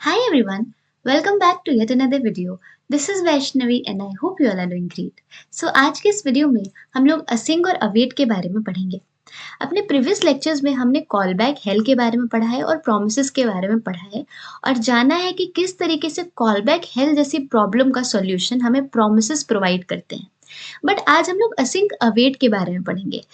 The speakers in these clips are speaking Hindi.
Hi everyone, welcome back to yet another video. This is Vaishnavi and I hope you all are doing great. So आज के इस वीडियो में हम लोग असिंक और अवेट के बारे में पढ़ेंगे। अपने प्रीवियस लेक्चर्स में हमने कॉल बैक हेल के बारे में पढ़ा है और प्रोमिसेस के बारे में पढ़ा है और जाना है कि किस तरीके से कॉल बैक हेल जैसी प्रॉब्लम का सॉल्यूशन हमें प्रोमिसेस प्रोवाइड करते हैं। बट आज हम लोग असिंक अवेट के बारे में पढ़ेंगे।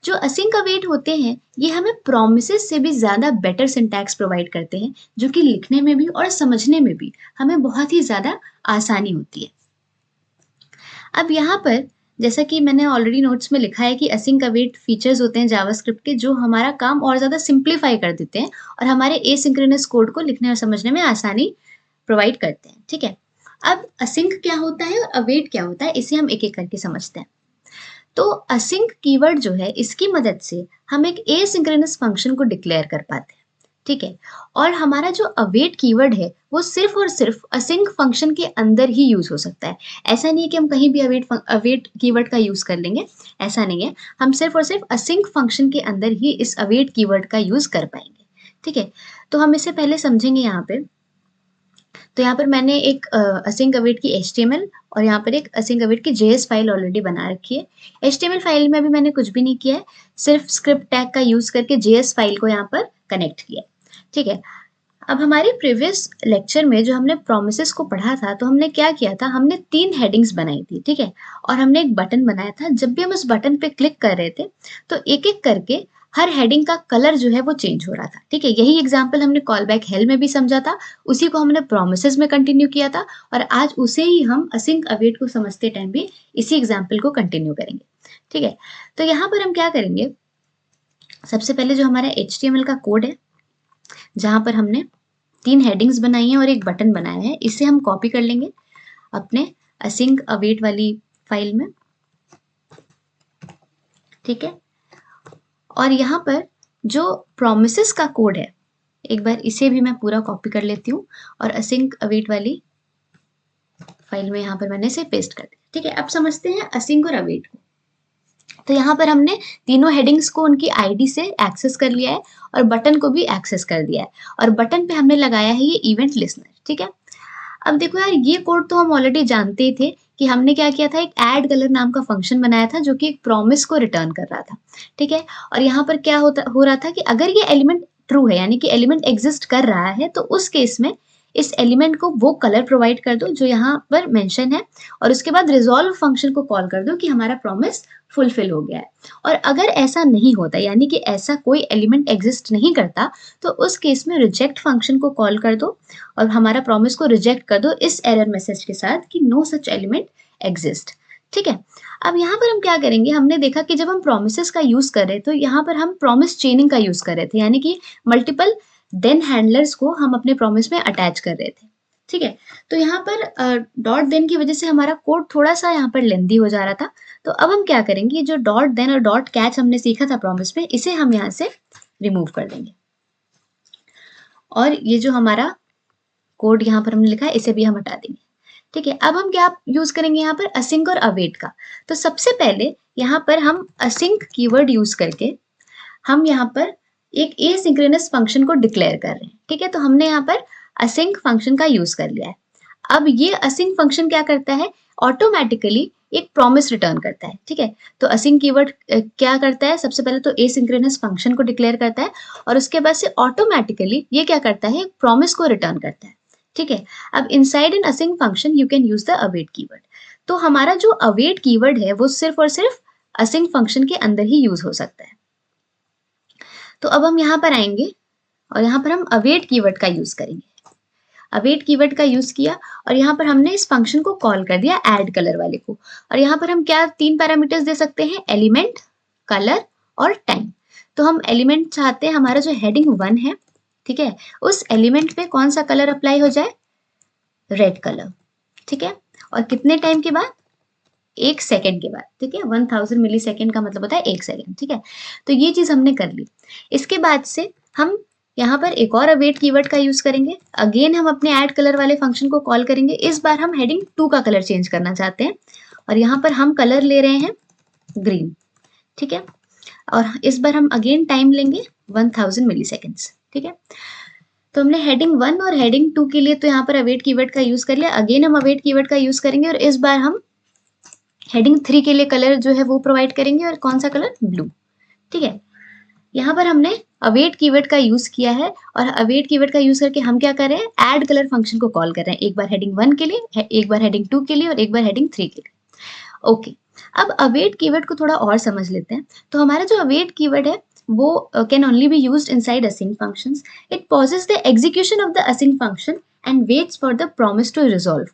जो असिंक अवेट होते हैं ये हमें प्रोमिसेस से भी ज़्यादा बेटर सिंटैक्स प्रोवाइड करते हैं जो कि लिखने में भी और समझने में भी हमें बहुत ही ज़्यादा आसानी होती है। अब यहाँ पर जैसा कि मैंने ऑलरेडी नोट्स में लिखा है कि असिंक अवेट फीचर्स होते हैं जावास्क्रिप्ट के जो हमारा काम और ज़्यादा सिंप्लीफाई कर देते हैं और हमारे एसिंक्रोनस कोड को लिखने और समझने में आसानी प्रोवाइड करते हैं। ठीक है, अब असिंक क्या होता है और अवेट क्या होता है इसे हम एक एक करके समझते हैं। तो असिंक कीवर्ड जो है इसकी मदद से हम एक एसिंक्रोनस फंक्शन को डिक्लेयर कर पाते हैं। ठीक है, और हमारा जो अवेट कीवर्ड है वो सिर्फ और सिर्फ असिंक फंक्शन के अंदर ही यूज हो सकता है। ऐसा नहीं है कि हम कहीं भी अवेट कीवर्ड का यूज कर लेंगे, ऐसा नहीं है। हम सिर्फ और सिर्फ असिंक फंक्शन के अंदर ही इस अवेट कीवर्ड का यूज कर पाएंगे। ठीक है, तो हम इसे पहले समझेंगे यहाँ पे। तो यहाँ पर मैंने एक असिंक अवेट की HTML और यहाँ पर एक असिंक अवेट की JS फाइल ऑलरेडी बना रखी है। HTML फाइल में अभी मैंने कुछ भी नहीं किया है, सिर्फ स्क्रिप्ट टैग का यूज करके JS फाइल को यहाँ पर कनेक्ट किया। ठीक है, अब हमारे प्रीवियस लेक्चर में जो हमने प्रोमिसेस को पढ़ा था तो हमने क्या किया था, हमने 3 हेडिंग्स बनाई थी। ठीक है, और हमने एक बटन बनाया था। जब भी हम उस बटन पे क्लिक कर रहे थे तो एक एक करके हर हेडिंग का कलर जो है वो चेंज हो रहा था। ठीक है, यही एग्जाम्पल हमने कॉल बैक हेल में भी समझा था, उसी को हमने प्रोमिसेस में कंटिन्यू किया था और आज उसे ही हम असिंक अवेट को समझते टाइम भी इसी एग्जाम्पल को कंटिन्यू करेंगे। ठीक है, तो यहाँ पर हम क्या करेंगे, सबसे पहले जो हमारा HTML का कोड है जहाँ पर हमने 3 हेडिंग्स बनाई हैं और एक बटन बनाया है, इसे हम कॉपी कर लेंगे अपने असिंक अवेट वाली फाइल में। ठीक है, और यहाँ पर जो प्रोमिसेस का कोड है एक बार इसे भी मैं पूरा कॉपी कर लेती हूँ और असिंक अवेट वाली फाइल में यहाँ पर मैंने इसे पेस्ट कर दिया। ठीक है, अब समझते हैं असिंक और अवेट को। तो यहाँ पर हमने तीनों हेडिंग्स को उनकी आईडी से एक्सेस कर लिया है और बटन को भी एक्सेस कर दिया है और बटन पे हमने लगाया है ये इवेंट लिसनर। ठीक है, अब देखो यार ये कोड तो हम ऑलरेडी जानते ही थे कि हमने क्या किया था, एक ऐड कलर नाम का फंक्शन बनाया था जो कि एक प्रॉमिस को रिटर्न कर रहा था। ठीक है, और यहाँ पर क्या हो रहा था कि अगर ये एलिमेंट ट्रू है यानी कि एलिमेंट एग्जिस्ट कर रहा है तो उस केस में इस एलिमेंट को वो कलर प्रोवाइड कर दो जो यहाँ पर मेंशन है और उसके बाद रिजॉल्व फंक्शन को कॉल कर दो कि हमारा प्रॉमिस फुलफिल हो गया है। और अगर ऐसा नहीं होता यानी कि ऐसा कोई एलिमेंट एग्जिस्ट नहीं करता तो उस केस में रिजेक्ट फंक्शन को कॉल कर दो और हमारा प्रॉमिस को रिजेक्ट कर दो इस एरर मैसेज के साथ कि नो सच एलिमेंट एग्जिस्ट। ठीक है, अब यहाँ पर हम क्या करेंगे, हमने देखा कि जब हम प्रोमिसेस का यूज कर रहे तो यहाँ पर हम प्रॉमिस चेनिंग का यूज कर रहे थे यानी कि मल्टीपल देन हैंडलर्स को हम अपने प्रॉमिस में अटैच कर रहे थे। ठीक है, तो यहाँ पर डॉट देन की वजह से हमारा कोड थोड़ा सा यहाँ पर लेंदी हो जा रहा था। तो अब हम क्या करेंगे, जो डॉट देन और डॉट कैच हमने सीखा था प्रॉमिस में इसे हम यहाँ से रिमूव कर देंगे और ये जो हमारा कोड यहाँ पर हमने लिखा है इसे भी हम हटा देंगे। ठीक है, अब हम क्या यूज करेंगे यहाँ पर, असिंक और अवेट का। तो सबसे पहले यहाँ पर हम असिंक कीवर्ड यूज करके हम यहाँ पर एक एसिंक्रोनस फंक्शन को डिक्लेयर कर रहे हैं। ठीक है, तो हमने यहाँ पर असिंक फंक्शन का यूज कर लिया है। अब ये असिंक फंक्शन क्या करता है, ऑटोमेटिकली एक प्रॉमिस रिटर्न करता है। ठीक है, तो असिंक कीवर्ड क्या करता है, सबसे पहले तो एसिंक्रोनस फंक्शन को डिक्लेयर करता है और उसके बाद से ऑटोमेटिकली ये क्या करता है, एक प्रॉमिस को रिटर्न करता है। ठीक है, अब inside N async function you can use the await keyword. तो हमारा जो अवेट कीवर्ड है वो सिर्फ और सिर्फ असिंक फंक्शन के अंदर ही यूज हो सकता है। तो अब हम यहाँ पर आएंगे और यहाँ पर हम अवेट कीवर्ड का यूज करेंगे। अवेट कीवर्ड का यूज किया और यहाँ पर हमने इस फंक्शन को कॉल कर दिया ऐड कलर वाले को और यहाँ पर हम क्या 3 पैरामीटर्स दे सकते हैं, एलिमेंट, कलर और टाइम। तो हम एलिमेंट चाहते हैं हमारा जो हेडिंग 1 है, ठीक है, उस एलिमेंट पे कौन सा कलर अप्लाई हो जाए, रेड कलर। ठीक है, और कितने टाइम के बाद, 1 सेकेंड के बाद। ठीक है, 1000 मिली सेकेंड का मतलब होता है 1 सेकेंड। ठीक है, तो ये चीज हमने कर ली। इसके बाद से हम यहाँ पर एक और अवेट कीवर्ड का यूज करेंगे। अगेन हम अपने ऐड कलर वाले फंक्शन को कॉल करेंगे। इस बार हम हेडिंग 2 का कलर चेंज करना चाहते हैं और यहाँ पर हम कलर ले रहे हैं ग्रीन। ठीक है, और इस बार हम अगेन टाइम लेंगे 1000 मिली सेकेंड्स। ठीक है, तो हमने हेडिंग 1 और हेडिंग 2 के लिए तो यहाँ पर अवेट कीवर्ड का यूज कर लिया। अगेन हम अवेट कीवर्ड का यूज करेंगे और इस बार हम हेडिंग 3 के लिए कलर जो है वो प्रोवाइड करेंगे, और कौन सा कलर, ब्लू। ठीक है, यहाँ पर हमने अवेट कीवर्ड का यूज किया है और अवेट कीवर्ड का यूज करके हम क्या कर रहे हैं, ऐड कलर फंक्शन को कॉल कर रहे हैं, एक बार हेडिंग 1 के लिए, एक बार हेडिंग 2 के लिए और एक बार हेडिंग 3 के लिए। ओके, अब अवेट कीवर्ड को थोड़ा और समझ लेते हैं। तो हमारा जो अवेट कीवर्ड है वो can only be used inside async functions. It pauses the execution of the async function and waits for the promise to resolve.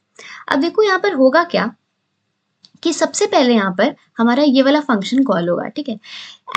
अब देखो यहाँ पर होगा क्या कि सबसे पहले यहाँ पर हमारा ये वाला फंक्शन कॉल होगा, ठीक है,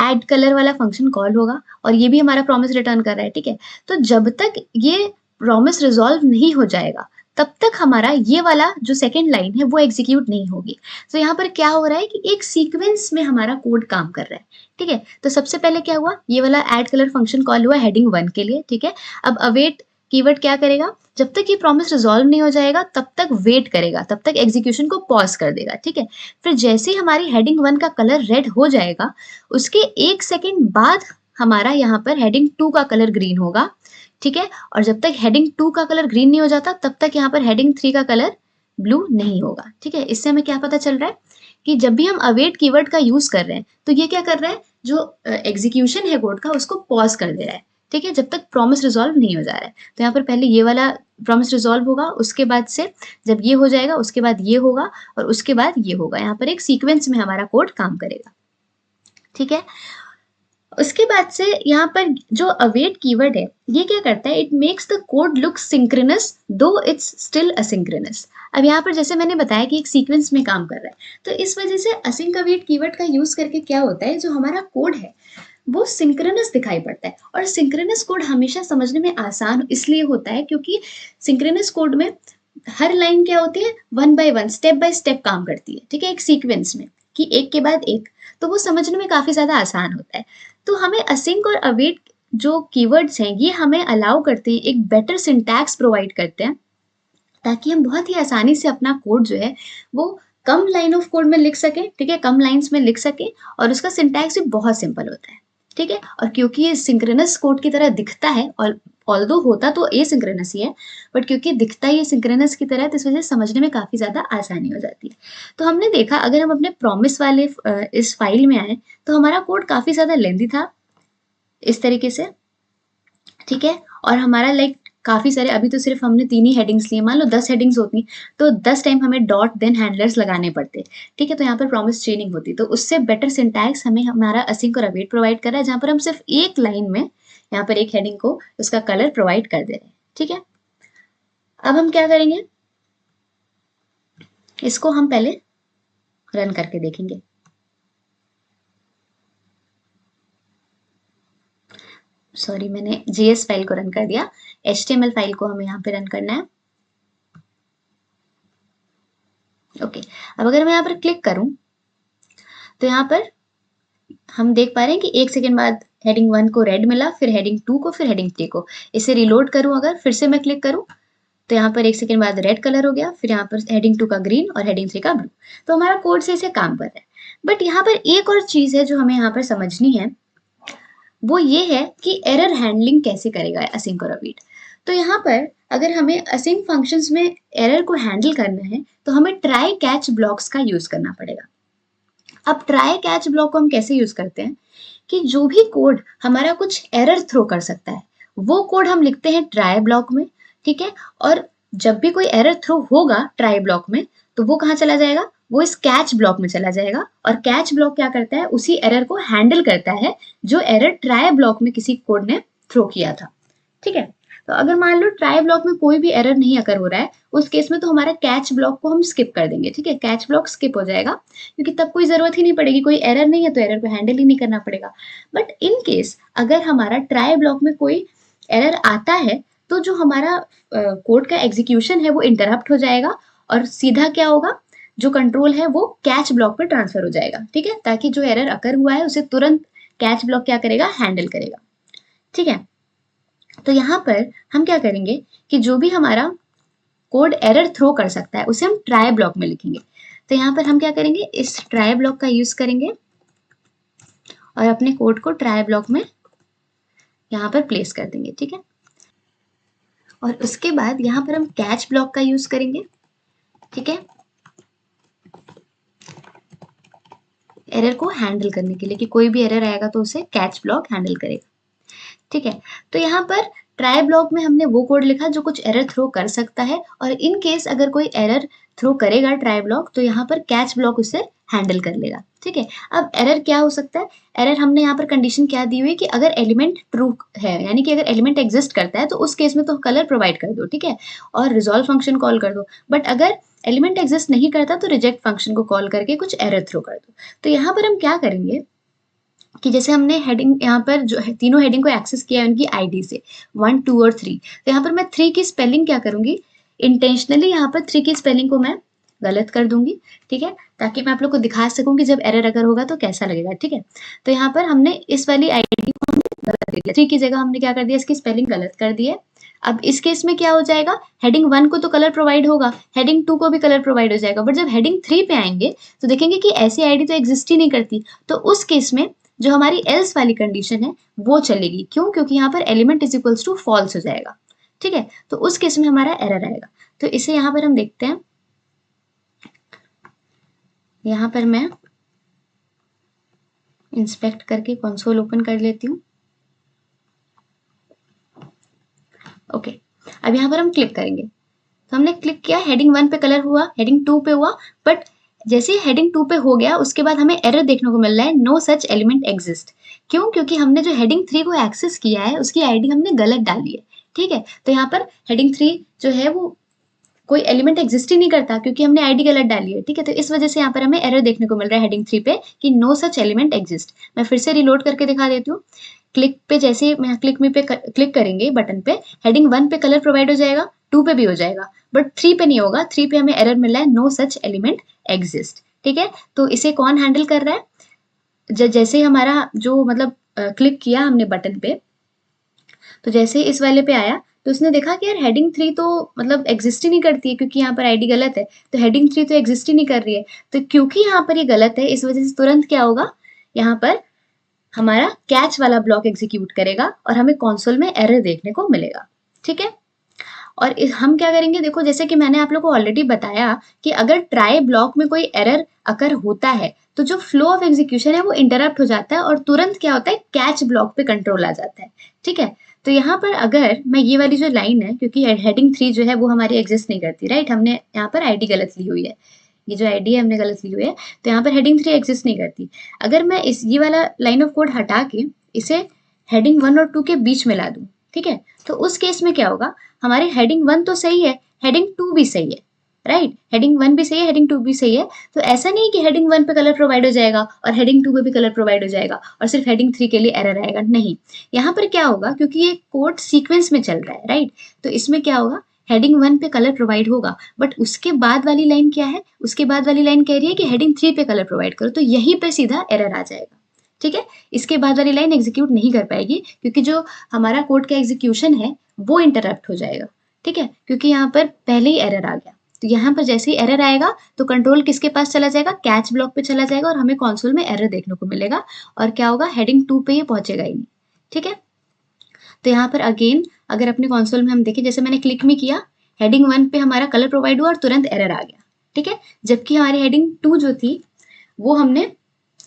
ऐड कलर वाला फंक्शन कॉल होगा और ये भी हमारा प्रॉमिस रिटर्न कर रहा है, ठीक है। तो जब तक ये प्रॉमिस रिजॉल्व नहीं हो जाएगा तब तक हमारा ये वाला जो सेकेंड लाइन है वो एग्जीक्यूट नहीं होगी। तो यहाँ पर क्या हो रहा है कि एक सीक्वेंस में हमारा कोड काम कर रहा है, ठीक है। तो सबसे पहले क्या हुआ, ये वाला ऐड कलर फंक्शन कॉल हुआ हेडिंग 1 के लिए, ठीक है। अब अवेट कीवर्ड क्या करेगा, जब तक ये प्रॉमिस रिजॉल्व नहीं हो जाएगा तब तक वेट करेगा, तब तक एग्जीक्यूशन को पॉज कर देगा, ठीक है। फिर जैसे ही हमारी हेडिंग 1 का कलर रेड हो जाएगा उसके 1 सेकेंड बाद हमारा यहाँ पर हेडिंग 2 का कलर ग्रीन होगा, ठीक है। और जब तक हेडिंग 2 का कलर ग्रीन नहीं हो जाता तब तक यहाँ पर हेडिंग 3 का कलर ब्लू नहीं होगा, ठीक है। इससे हमें क्या पता चल रहा है कि जब भी हम अवेट कीवर्ड का यूज कर रहे हैं तो ये क्या कर रहा है, जो एग्जीक्यूशन है कोड का उसको पॉज कर दे रहा है, ठीक है, जब तक प्रॉमिस रिजॉल्व नहीं हो जा रहा है। तो यहाँ पर पहले ये वाला प्रॉमिस रिजॉल्व होगा, उसके बाद से जब ये हो जाएगा उसके बाद ये होगा और उसके बाद ये होगा। यहाँ पर एक सीक्वेंस में हमारा कोड काम करेगा, ठीक है। उसके बाद से यहाँ पर जो अवेट कीवर्ड है ये क्या करता है, it makes the code look synchronous दो इट्स स्टिल असिंक्रोनस। अब यहाँ पर जैसे मैंने बताया कि एक सीक्वेंस में काम कर रहा है, तो इस वजह से असिंक अवेट कीवर्ड का यूज करके क्या होता है, जो हमारा कोड है वो सिंक्रोनस दिखाई पड़ता है। और सिंक्रोनस कोड हमेशा समझने में आसान इसलिए होता है क्योंकि सिंक्रोनस कोड में हर लाइन क्या होती है, 1 बाय 1 स्टेप बाय स्टेप काम करती है, ठीक है, एक सीक्वेंस में कि एक के बाद एक, तो वो समझने में काफी ज्यादा आसान होता है। तो हमें असिंक और अवेट जो कीवर्ड्स हैं ये हमें अलाउ करते हैं, एक बेटर सिंटैक्स प्रोवाइड करते हैं ताकि हम बहुत ही आसानी से अपना कोड जो है वो कम लाइन ऑफ कोड में लिख सकें, ठीक है, कम लाइंस में लिख सकें और उसका सिंटैक्स भी बहुत सिंपल होता है, ठीक है। और क्योंकि ये सिंक्रोनस कोड की तरह दिखता है, और ऑल्दो होता तो एसिंक्रोनस ही है, बट क्योंकि दिखता ही सिंक्रोनस की तरह है तो इस वजह से समझने में काफी ज्यादा आसानी हो जाती है। तो हमने देखा अगर हम अपने प्रॉमिस वाले इस फाइल में आए तो हमारा कोड काफी ज्यादा लेंथी था इस तरीके से, ठीक है। और हमारा लाइक काफी सारे, अभी तो सिर्फ हमने 3 ही हेडिंग्स लिए, मान लो 10 हेडिंग्स होती तो 10 टाइम हमें डॉट देन हैंडलर्स लगाने पड़ते, ठीक है। तो यहाँ पर प्रॉमिस चेनिंग होती, तो उससे बेटर सिंटैक्स हमें हमारा असिंक और अवेट प्रोवाइड कर रहा है, जहाँ पर हम सिर्फ एक लाइन में यहाँ पर एक हेडिंग को उसका कलर प्रोवाइड कर दे रहे हैं, ठीक है। अब हम क्या करेंगे, इसको हम पहले रन करके देखेंगे। सॉरी, मैंने JS फाइल को रन कर दिया, HTML फाइल को हमें यहाँ पे रन करना है। ओके, अब अगर मैं यहाँ पर क्लिक करूं तो यहाँ पर हम देख पा रहे हैं कि 1 सेकेंड बाद हेडिंग 1 को रेड मिला, फिर हेडिंग 2 को, फिर हेडिंग 3 को। इसे रिलोड करूं, अगर फिर से मैं क्लिक करूं तो यहाँ पर 1 सेकेंड बाद रेड कलर हो गया, फिर यहाँ पर हेडिंग 2 का ग्रीन और हेडिंग 3 का ब्लू। तो हमारा कोड से इसे काम कर रहा है। बट यहाँ पर एक और चीज है जो हमें यहाँ पर समझनी है, वो ये है कि एरर हैंडलिंग कैसे करेगा असिंक और अवेट। तो यहाँ पर अगर हमें असिंक फंक्शंस में एरर को हैंडल करना है तो हमें ट्राई कैच ब्लॉक्स का यूज करना पड़ेगा। अब ट्राई कैच ब्लॉक को हम कैसे यूज करते हैं कि जो भी कोड हमारा कुछ एरर थ्रो कर सकता है वो कोड हम लिखते हैं ट्राई ब्लॉक में, ठीक है। और जब भी कोई एरर थ्रो होगा ट्राई ब्लॉक में तो वो कहाँ चला जाएगा, वो इस कैच ब्लॉक में चला जाएगा। और कैच ब्लॉक क्या करता है, उसी एरर को हैंडल करता है जो एरर ट्राई ब्लॉक में किसी कोड ने थ्रो किया था, ठीक है। तो अगर मान लो ट्राई ब्लॉक में कोई भी एरर नहीं अगर हो रहा है, उस केस में तो हमारा कैच ब्लॉक को हम स्किप कर देंगे, ठीक है, कैच ब्लॉक स्किप हो जाएगा क्योंकि तब कोई जरूरत ही नहीं पड़ेगी, कोई एरर नहीं है तो एरर को हैंडल ही नहीं करना पड़ेगा। बट इन केस अगर हमारा ट्राई ब्लॉक में कोई एरर आता है तो जो हमारा कोड का एग्जीक्यूशन है वो इंटरप्ट हो जाएगा और सीधा क्या होगा, जो कंट्रोल है वो कैच ब्लॉक पे ट्रांसफर हो जाएगा, ठीक है, ताकि जो एरर अकर हुआ है उसे तुरंत कैच ब्लॉक क्या करेगा, हैंडल करेगा, ठीक है। तो यहाँ पर हम क्या करेंगे कि जो भी हमारा कोड एरर थ्रो कर सकता है उसे हम ट्राई ब्लॉक में लिखेंगे। तो यहाँ पर हम क्या करेंगे, इस ट्राई ब्लॉक का यूज करेंगे और अपने कोड को ट्राई ब्लॉक में यहाँ पर प्लेस कर देंगे, ठीक है। और उसके बाद यहाँ पर हम कैच ब्लॉक का यूज करेंगे, ठीक है, एरर को हैंडल करने के लिए, कि कोई भी एरर आएगा तो उसे कैच ब्लॉक हैंडल करेगा, ठीक है। तो यहाँ पर ट्राई ब्लॉक में हमने वो कोड लिखा जो कुछ एरर थ्रो कर सकता है, और इन केस अगर कोई एरर थ्रो करेगा ट्राई ब्लॉक, तो यहाँ पर कैच ब्लॉक उसे हैंडल कर लेगा, ठीक है। अब एरर क्या हो सकता है, एरर हमने यहाँ पर कंडीशन क्या दी हुई कि अगर एलिमेंट ट्रू है, यानी कि अगर एलिमेंट एग्जिस्ट करता है तो उस केस में तो कलर प्रोवाइड कर दो, ठीक है, और रिजॉल्व फंक्शन कॉल कर दो। बट अगर एलिमेंट एग्जिस्ट नहीं करता तो रिजेक्ट फंक्शन को कॉल करके कुछ एरर थ्रो कर दो। तो यहाँ पर हम क्या करेंगे कि जैसे हमने हेडिंग यहाँ पर जो है तीनों हेडिंग को एक्सेस किया है उनकी आईडी से 1, 2 और 3, तो यहाँ पर मैं 3 की स्पेलिंग क्या करूंगी, इंटेंशनली यहाँ पर 3 की स्पेलिंग को मैं गलत कर दूंगी, ठीक है, ताकि मैं आप लोग को दिखा सकूं कि जब एरर अगर होगा तो कैसा लगेगा, ठीक है। तो यहाँ पर हमने इस वाली आईडी को हमने गलत कर दिया, 3 की जगह हमने क्या कर दिया, इसकी स्पेलिंग गलत कर दी है। अब इस केस में क्या हो जाएगा, हेडिंग 1 को तो कलर प्रोवाइड होगा, हेडिंग 2 को भी कलर प्रोवाइड हो जाएगा, बट जब हेडिंग 3 पे आएंगे तो देखेंगे कि ऐसी आईडी तो एग्जिस्ट ही नहीं करती। तो उस केस में जो हमारी एल्स वाली कंडीशन है वो चलेगी, क्यों, क्योंकि यहाँ पर element is equals to false हो जाएगा, ठीक है। तो उस केस में हमारा एरर आएगा। तो इसे यहाँ पर हम देखते हैं, यहाँ पर मैं इंस्पेक्ट करके कंसोल ओपन कर लेती हूँ। ओके, अब यहाँ पर हम क्लिक करेंगे, तो हमने क्लिक किया, हेडिंग 1 पे कलर हुआ, हेडिंग 2 पे हुआ, बट जैसे ही हेडिंग 2 पे हो गया उसके बाद हमें एरर देखने को मिल रहा है, नो सच एलिमेंट एग्जिस्ट। क्यों, क्योंकि हमने जो हेडिंग 3 को एक्सेस किया है उसकी आईडी हमने गलत डाली है, ठीक है। तो यहाँ पर हेडिंग 3 जो है वो कोई एलिमेंट एग्जिस्ट ही नहीं करता क्योंकि हमने आईडी गलत डाली है, ठीक है। तो इस वजह से यहाँ पर हमें एरर देखने को मिल रहा है हेडिंग 3 पे कि नो सच एलिमेंट एग्जिस्ट। मैं फिर से रिलोड करके दिखा देती हूँ। क्लिक पे जैसे मैं क्लिक मी पे क्लिक करेंगे बटन पे, हेडिंग 1 पे कलर प्रोवाइड हो जाएगा, 2 पे भी हो जाएगा, बट 3 पे नहीं होगा। 3 पे हमें एरर मिल रहा है, नो सच एलिमेंट एग्जिस्ट, ठीक है। तो इसे कौन हैंडल कर रहा है, जैसे हमारा जो मतलब क्लिक किया हमने बटन पे, तो जैसे इस वाले पे आया तो उसने देखा कि यार हेडिंग 3 तो मतलब एग्जिस्ट ही नहीं करती है क्योंकि यहाँ पर आईडी गलत है, तो हेडिंग 3 तो एग्जिस्ट ही नहीं कर रही है। तो क्योंकि यहाँ पर ये गलत है इस वजह से तुरंत क्या होगा, यहाँ पर हमारा कैच वाला ब्लॉक एग्जीक्यूट करेगा और हमें कंसोल में एरर देखने को मिलेगा, ठीक है। और हम क्या करेंगे, देखो जैसे कि मैंने आप लोग को ऑलरेडी बताया कि अगर ट्राई ब्लॉक में कोई एरर अगर होता है तो जो फ्लो ऑफ एग्जीक्यूशन है वो इंटरप्ट हो जाता है और तुरंत क्या होता है, कैच ब्लॉक पे कंट्रोल आ जाता है, ठीक है। तो यहाँ पर अगर मैं ये वाली जो लाइन है, क्योंकि हेडिंग 3 जो है वो हमारी एग्जिस्ट नहीं करती, राइट, हमने यहाँ पर आईडी गलत ली हुई है, ये जो आईडी है हमने गलत ली हुई है, तो यहाँ पर हेडिंग 3 एग्जिस्ट नहीं करती। अगर मैं इस ये वाला लाइन ऑफ कोड हटा के इसे हेडिंग 1 और 2 के बीच में ला दूं, ठीक है, तो उस केस में क्या होगा, हमारी हेडिंग 1 तो सही है, हेडिंग 2 भी सही है, राइट, हेडिंग 1 भी सही है, हेडिंग 2 भी सही है। तो ऐसा नहीं कि हेडिंग 1 पे कलर प्रोवाइड हो जाएगा और हेडिंग 2 पे भी कलर प्रोवाइड हो जाएगा और सिर्फ हेडिंग 3 के लिए एरर आएगा, नहीं। यहाँ पर क्या होगा, क्योंकि ये कोड सीक्वेंस में चल रहा है, राइट, तो इसमें क्या होगा, हेडिंग 1 पे कलर प्रोवाइड होगा, बट उसके बाद वाली लाइन क्या है, उसके बाद वाली लाइन कह रही है कि हेडिंग 3 पे कलर प्रोवाइड करो, तो यहीं पे सीधा एरर आ जाएगा, ठीक है। इसके बाद वाली लाइन एग्जीक्यूट नहीं कर पाएगी क्योंकि जो हमारा कोड का एग्जीक्यूशन है वो इंटरप्ट हो जाएगा, ठीक है, क्योंकि यहाँ पर पहले ही एरर आ गया। तो यहाँ पर जैसे ही एरर आएगा तो कंट्रोल किसके पास चला जाएगा, कैच ब्लॉक पे चला जाएगा और हमें कंसोल में एरर देखने को मिलेगा और क्या होगा, हेडिंग 2 पे ये पहुंचेगा ही नहीं, ठीक है। तो यहाँ पर अगेन अगर अपने कंसोल में हम देखें, जैसे मैंने क्लिक में किया, हेडिंग 1 पे हमारा कलर प्रोवाइड हुआ और तुरंत एरर आ गया, ठीक है। जबकि हमारी हेडिंग 2 जो थी वो हमने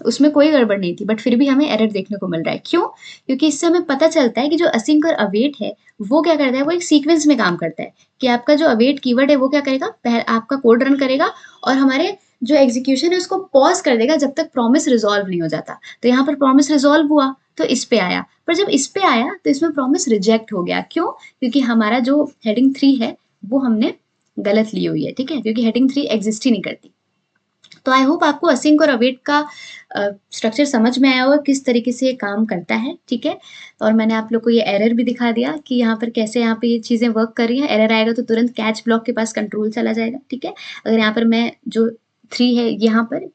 उसमें कोई गड़बड़ नहीं थी, बट फिर भी हमें एरर देखने को मिल रहा है, क्यों, क्योंकि इससे हमें पता चलता है कि जो असिंक और अवेट है वो क्या करता है, वो एक सीक्वेंस में काम करता है कि आपका जो अवेट कीवर्ड है वो क्या करेगा, आपका कोड रन करेगा और हमारे जो एग्जीक्यूशन है उसको पॉज कर देगा जब तक प्रॉमिस रिजॉल्व नहीं हो जाता। तो यहाँ पर प्रॉमिस रिजॉल्व हुआ तो इस पे आया, पर जब इस पे आया तो इसमें प्रॉमिस रिजेक्ट हो गया, क्यों, क्योंकि हमारा जो हेडिंग 3 है वो हमने गलत ली हुई है, ठीक है, क्योंकि हेडिंग 3 एग्जिस्ट ही नहीं करती। तो आई होप आपको असिंक और अवेट का स्ट्रक्चर समझ में आया होगा, किस तरीके से ये काम करता है, ठीक है। और मैंने आप लोग को ये एरर भी दिखा दिया कि यहाँ पर कैसे यहाँ पे ये चीज़ें वर्क कर रही हैं। एरर आएगा तो तुरंत कैच ब्लॉक के पास कंट्रोल चला जाएगा, ठीक है। अगर यहाँ पर मैं जो 3 है यहाँ पर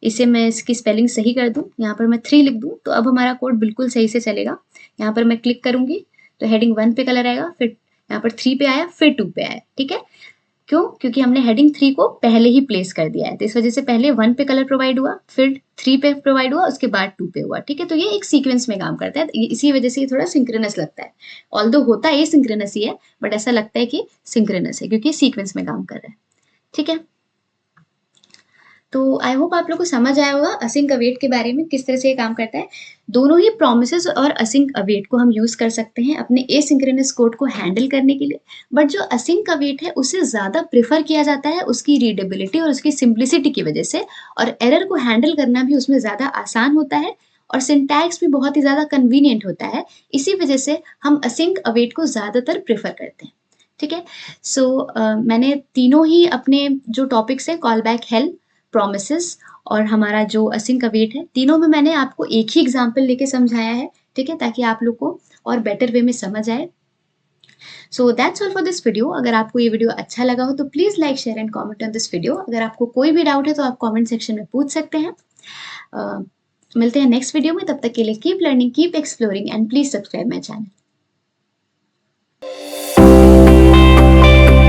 इसे मैं इसकी स्पेलिंग सही कर दूँ, यहाँ पर मैं 3 लिख दूँ तो अब हमारा कोड बिल्कुल सही से चलेगा। यहाँ पर मैं क्लिक करूँगी तो हेडिंग 1 पे कलर आएगा, फिर यहाँ पर 3 पे आया, फिर 2 पे आया, ठीक है। क्यों? क्योंकि हमने हेडिंग 3 को पहले ही प्लेस कर दिया है, तो इस वजह से पहले 1 पे कलर प्रोवाइड हुआ, फिर 3 पे प्रोवाइड हुआ, उसके बाद 2 पे हुआ, ठीक है? तो ये एक सीक्वेंस में काम करता है, इसी वजह से ये थोड़ा सिंक्रोनस लगता है। ऑल्दो होता है सिंक्रोनस ही है, बट ऐसा लगता है कि सिंक्रोनस है क्योंकि सीक्वेंस में काम कर रहा है, ठीक है? तो आई होप आप लोग को समझ आया होगा असिंक अवेट के बारे में, किस तरह से ये काम करता है। दोनों ही प्रोमिसेस और असिंक अवेट को हम यूज कर सकते हैं अपने एसिंक्रोनस कोड को हैंडल करने के लिए, बट जो असिंक अवेट है उसे ज़्यादा प्रेफर किया जाता है उसकी रीडेबिलिटी और उसकी सिंप्लिसिटी की वजह से, और एरर को हैंडल करना भी उसमें ज़्यादा आसान होता है और सिंटैक्स भी बहुत ही ज़्यादा कन्वीनियंट होता है। इसी वजह से हम असिंक अवेट को ज़्यादातर प्रेफर करते हैं, ठीक है? सो मैंने तीनों ही अपने जो टॉपिक्स हैं, कॉल बैक, हेल्प, प्रोमिसेस और हमारा जो असिंक अवेट है, तीनों में मैंने आपको एक ही एग्जाम्पल लेके समझाया है, ठीक है? ताकि आप लोग को और बेटर वे में समझ आए। So that's all for this video. अगर आपको ये वीडियो अच्छा लगा हो तो please like, share and comment on this video. अगर आपको कोई भी डाउट है तो आप कॉमेंट सेक्शन में पूछ सकते हैं। मिलते हैं नेक्स्ट वीडियो में, तब तक के लिए keep learning, keep exploring and please subscribe my channel.